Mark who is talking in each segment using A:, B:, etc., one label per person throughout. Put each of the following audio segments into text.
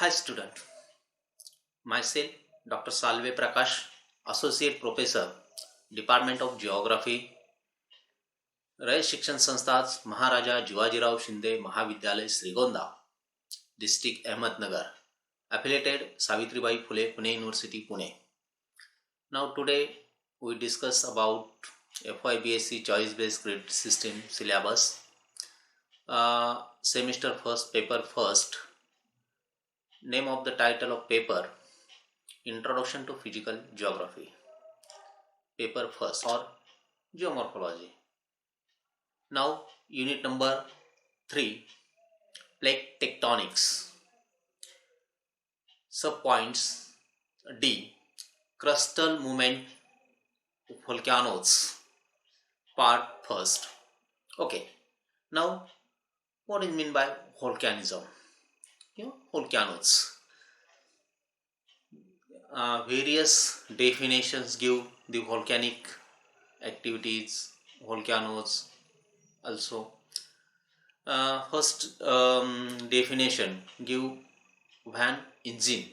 A: Hi student, myself Dr. Salve Prakash, Associate Professor, Department of Geography, Rayat शिक्षण संस्था महाराजा जिवाजीराव शिंदे महाविद्यालय Shrigonda, District Ahmednagar, affiliated Savitribai Phule Pune University Pune. Now today we discuss about FYBSc choice based credit system syllabus, semester first, paper first. Name of the title of paper: Introduction to Physical Geography. Paper first or Geomorphology. Now unit number 3, Plate Tectonics. Subpoints: D, Crustal movement volcanoes. Part first. Okay. Now what is meant by volcanism? Volcanoes. Various definitions give the volcanic activities, volcanoes also. First definition give Van Inzin.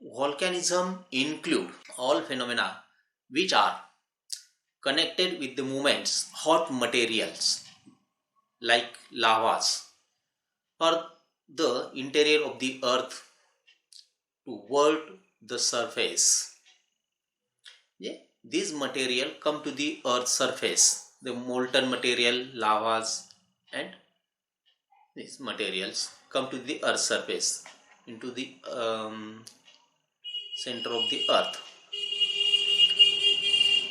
A: Volcanism include all phenomena which are connected with the movements hot materials like lavas or the interior of the earth toward the surface. These material come to the earth's surface, the molten material, lavas, and these materials come to the earth's surface into the center of the earth.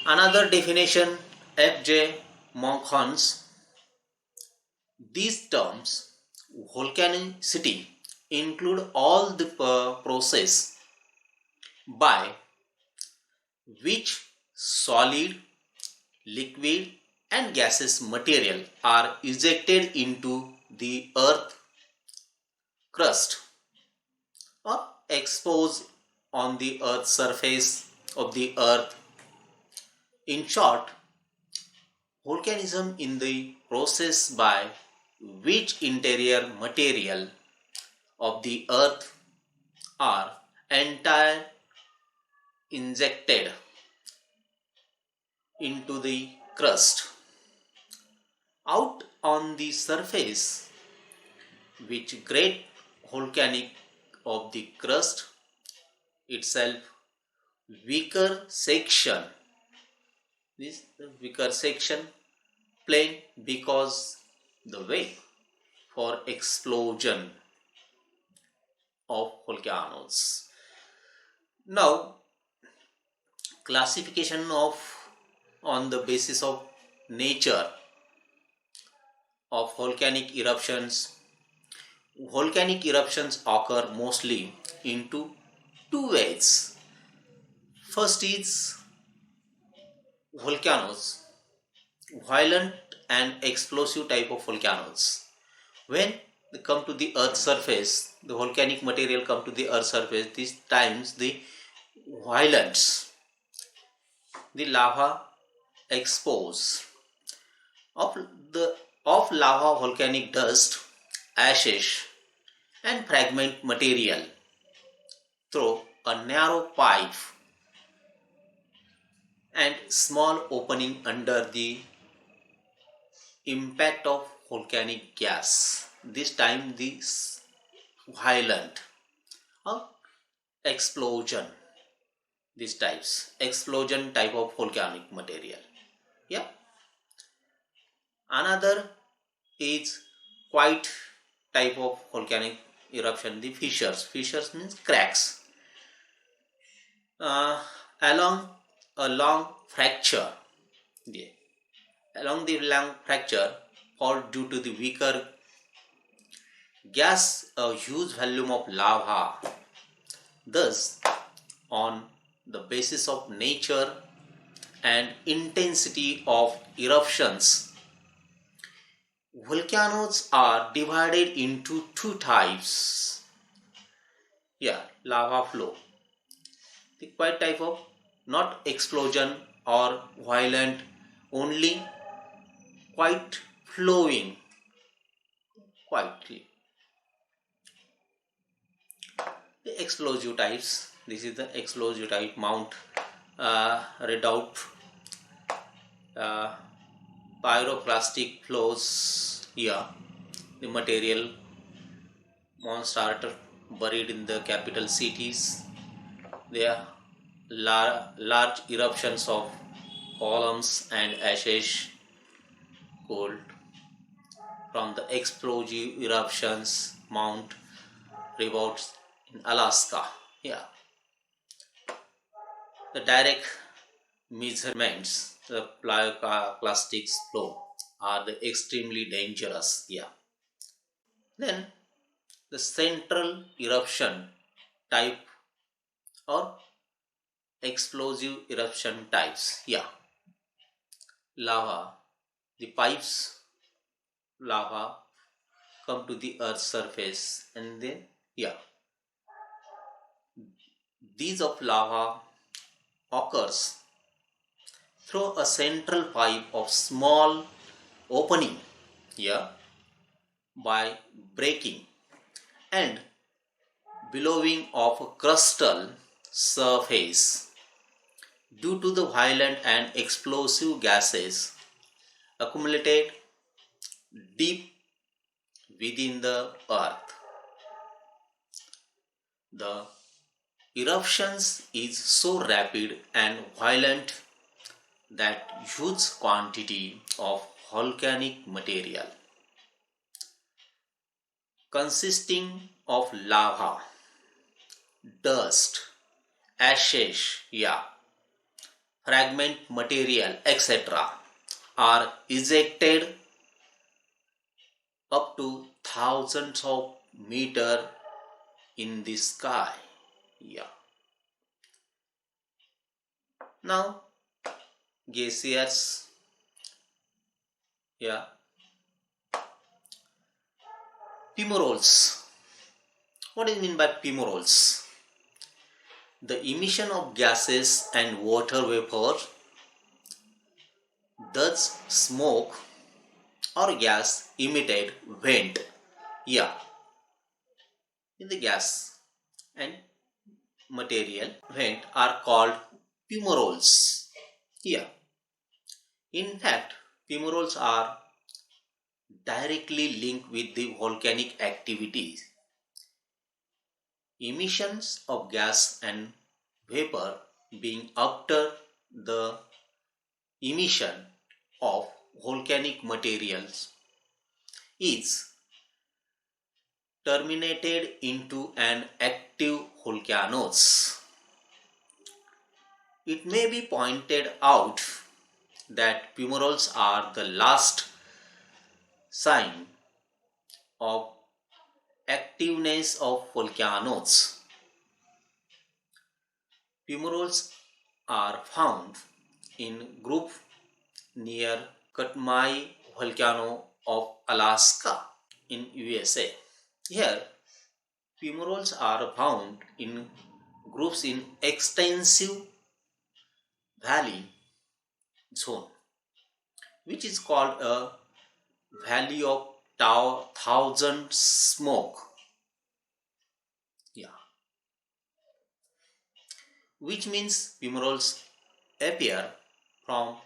A: Another definition, F.J. Monkhans. These terms, volcanicity, include all the process by which solid, liquid and gaseous material are ejected into the earth crust or exposed on the earth's surface of the earth. In short, volcanism in the process by which interior material of the earth are entire injected into the crust out on the surface, which great volcanic of the crust itself weaker section, this weaker section plane because the way for explosion of volcanoes. Now classification of on the basis of nature of volcanic eruptions. Volcanic eruptions occur mostly into two ways. First is volcanoes, violent and explosive type of volcanoes. When they come to the earth's surface, the volcanic material come to the earth's surface, these times the violence, the lava expose of lava, volcanic dust, ashes and fragment material through a narrow pipe and small opening under the impact of volcanic gas. This time this violent explosion, these types explosion type of volcanic material. Another is quite type of volcanic eruption, the fissures means cracks along a long fracture. Along the long fracture fall due to the weaker gas, a huge volume of lava. Thus, on the basis of nature and intensity of eruptions, volcanoes are divided into two types. Lava flow, the quite type of not explosion or violent, only quite flowing quietly. The explosive types. This is the explosive type: Mount Redoubt, uh, pyroclastic flows here. The material monster buried in the capital cities. There are large eruptions of columns and ashes cooled from the explosive eruptions Mount Redoubt in Alaska. Yeah, the direct measurements, the pyroclastic flow, are the extremely dangerous. Yeah. Then the central eruption type or explosive eruption types. Yeah, lava. The pipes lava come to the earth's surface and then yeah, these of lava occurs through a central pipe of small opening here by breaking and billowing of a crustal surface due to the violent and explosive gases accumulated deep within the earth. The eruptions is so rapid and violent that huge quantity of volcanic material consisting of lava, dust, ashes, yeah, fragment material, etc., are ejected up to thousands of meter in the sky. Yeah. Now glaciers. Yeah. Fumaroles. What do you mean by fumaroles? The emission of gases and water vapor, thus smoke or gas emitted vent. Yeah, in the gas and material vent are called fumaroles. Yeah, in fact, fumaroles are directly linked with the volcanic activities. Emissions of gas and vapor being after the emission of volcanic materials is terminated into an active volcanoes. It may be pointed out that fumaroles are the last sign of activeness of volcanoes. Fumaroles are found in group near Katmai volcano of Alaska in USA. Here, fumaroles are found in groups in extensive valley zone, which is called a valley of thousand smoke. Yeah, which means fumaroles appear from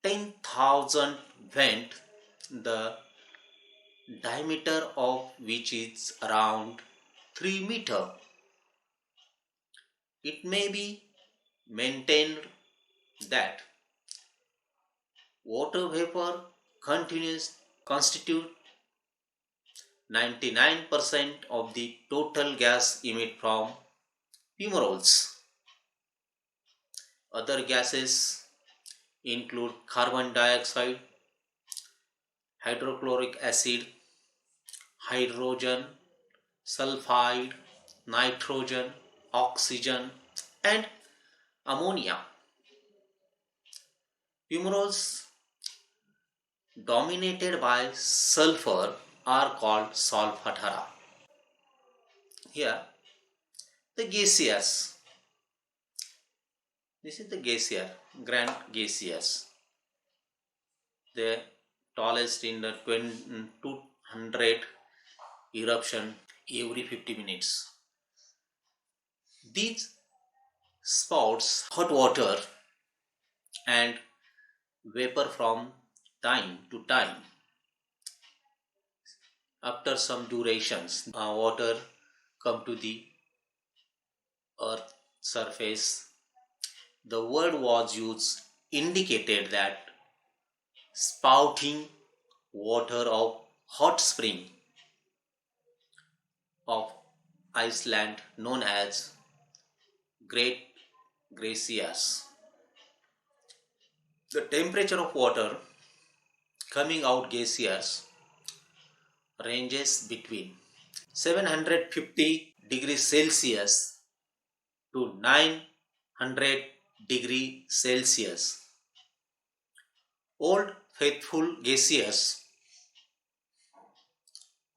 A: 10,000 vent, the diameter of which is around 3 meter. It may be maintained that water vapor continues constitute 99% of the total gas emitted from fumaroles. Other gases include carbon dioxide, hydrochloric acid, hydrogen, sulfide, nitrogen, oxygen, and ammonia. Fumaroles dominated by sulfur are called solfatara. Here, the glaciers. This is the glacier, Grand Glaciers. The tallest in the 200 eruption every 50 minutes. These spouts hot water and vapor from time to time. After some durations, water come to the earth surface. The word was used indicated that spouting water of hot spring of Iceland known as Great Glaciers. The temperature of water coming out glaciers ranges between 750 degrees Celsius to 900 degrees Celsius. Old faithful glaciers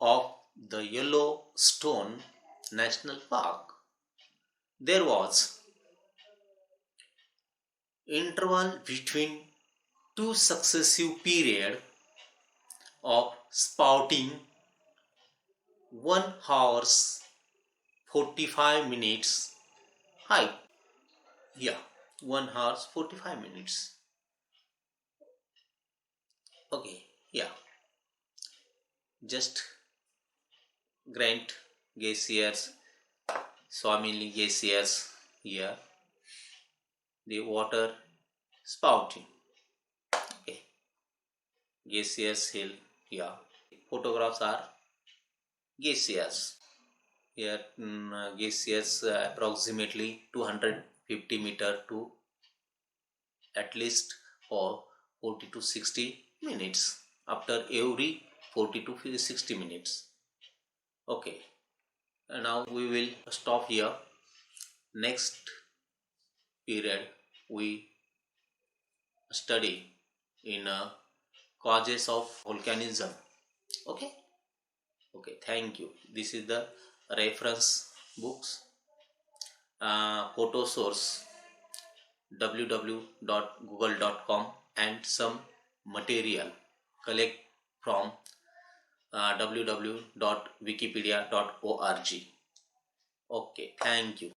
A: of the Yellowstone National Park. There was interval between two successive periods of spouting 1 hours 45 minutes height. Yeah, 1 hours 45 minutes. Okay, yeah. Just Grant glaciers, Swamini glaciers here. The water spouting. Okay, glaciers hill. Yeah, photographs are glaciers. Here, glaciers approximately 250 meter to at least for 40 to 60 minutes after every 40 to 60 minutes. Okay, now we will stop here. Next period we study in causes of volcanism. Okay, okay, thank you. This is the reference books, photo source www.google.com, and some material collect from www.wikipedia.org. Okay, thank you.